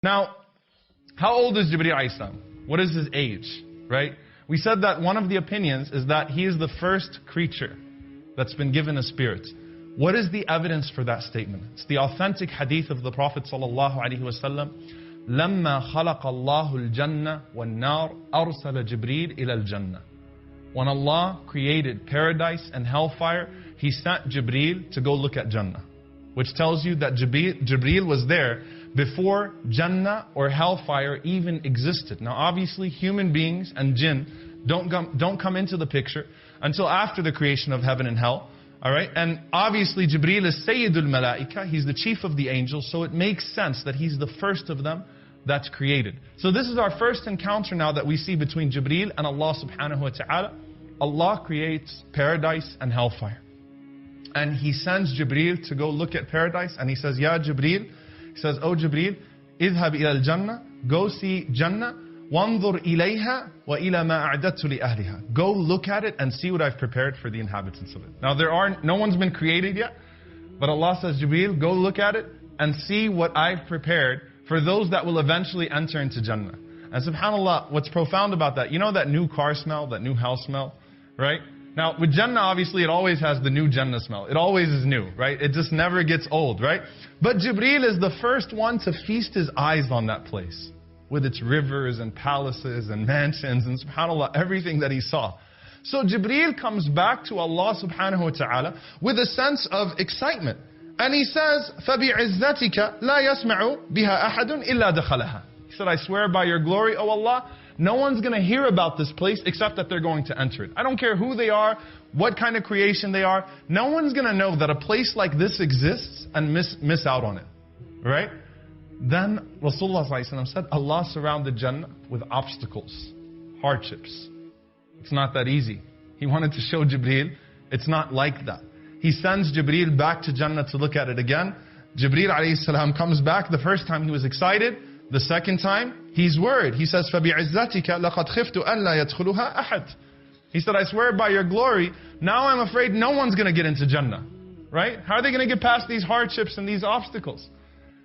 Now, how old is Jibreel alayhi salam? What is his age, right? We said that one of the opinions is that he is the first creature that's been given a spirit. What is the evidence for that statement? It's the authentic hadith of the Prophet sallallahu alaihi wasallam. لما خلق الله الجنة والنار أرسل جبريل إلى الجنة. When Allah created paradise and hellfire, He sent Jibreel to go look at Jannah. Which tells you that Jibreel was there before Jannah or hellfire even existed. Now obviously human beings and jinn don't come into the picture until after the creation of heaven and hell. Alright, and obviously Jibreel is Sayyidul Malaika, he's the chief of the angels, so it makes sense that he's the first of them that's created. So this is our first encounter now that we see between Jibreel and Allah subhanahu wa ta'ala. Allah creates paradise and hellfire. And He sends Jibreel to go look at paradise, and He says, Ya Jibreel, He says, Oh Jibreel, idhab ila al-Jannah, go see Jannah, وَانظُرْ إِلَيْهَا وَإِلَى مَا أَعْدَدْتُ لِأَهْلِهَا. Go look at it and see what I've prepared for the inhabitants of it. Now no one's been created yet, but Allah says, Jibreel, go look at it and see what I've prepared for those that will eventually enter into Jannah. And subhanAllah, what's profound about that, you know that new car smell, that new house smell, right? Now with Jannah, obviously it always has the new Jannah smell. It always is new, right? It just never gets old, right? But Jibreel is the first one to feast his eyes on that place, with its rivers and palaces and mansions and subhanAllah, everything that he saw. So Jibreel comes back to Allah subhanahu wa ta'ala with a sense of excitement. And he says, فَبِعِزَّتِكَ لَا يَسْمَعُ بِهَا أَحَدٌ إِلَّا دَخَلَهَا. He said, I swear by your glory, O Allah, no one's going to hear about this place except that they're going to enter it. I don't care who they are, what kind of creation they are. No one's going to know that a place like this exists and miss out on it. Right? Then Rasulullah ﷺ said, Allah surrounded Jannah with obstacles, hardships. It's not that easy. He wanted to show Jibreel, it's not like that. He sends Jibreel back to Jannah to look at it again. Jibreel ﷺ comes back. The first time he was excited. The second time, he's worried. He says, فَبِعِزَّتِكَ لَقَدْ خِفْتُ أَلَّا يَدْخُلُهَا أَحَدٌ. He said, I swear by your glory, now I'm afraid no one's going to get into Jannah. Right? How are they going to get past these hardships and these obstacles?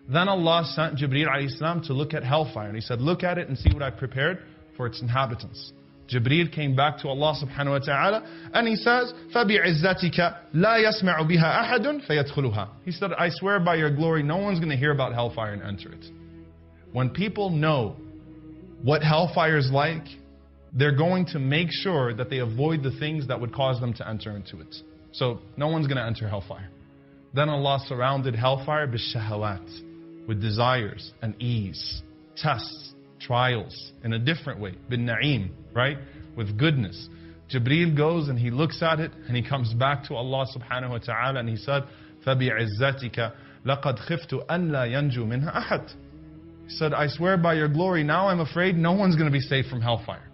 Then Allah sent Jibreel ﷺ to look at hellfire. And He said, look at it and see what I prepared for its inhabitants. Jibreel came back to Allah subhanahu wa ta'ala and he says, فَبِعِزَّتِكَ لَا يَسْمَعُ بِهَا أَحَدٌ فَيَدْخُلُهَا. He said, I swear by your glory, no one's going to hear about hellfire and enter it. When people know what hellfire is like, they're going to make sure that they avoid the things that would cause them to enter into it. So no one's going to enter hellfire. Then Allah surrounded hellfire bishahawat, with desires and ease, tests, trials, in a different way, bin na'im, right? With goodness. Jibreel goes and he looks at it and he comes back to Allah subhanahu wa ta'ala and he said, فَبِعِزَّتِكَ لَقَدْ خِفْتُ أَنْ لَا يَنْجُو مِنْهَا أَحَدٌ. He said, I swear by your glory, now I'm afraid no one's going to be safe from hellfire.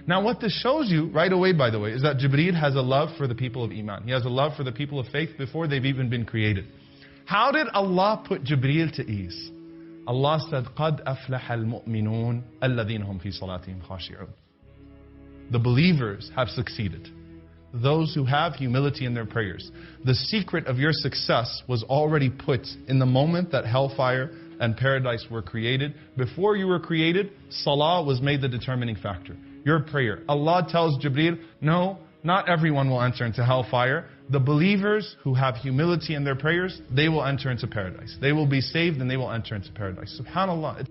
Now what this shows you, right away by the way, is that Jibreel has a love for the people of Iman. He has a love for the people of faith before they've even been created. How did Allah put Jibreel to ease? Allah said, قَدْ أَفْلَحَ الْمُؤْمِنُونَ الَّذِينَ هُمْ فِي صَلَاتِهِمْ خَاشِعُونَ. The believers have succeeded. Those who have humility in their prayers. The secret of your success was already put in the moment that hellfire and paradise were created. Before you were created, salah was made the determining factor. Your prayer. Allah tells Jibreel, no, not everyone will enter into hellfire. The believers who have humility in their prayers, they will enter into paradise. They will be saved and they will enter into paradise. SubhanAllah.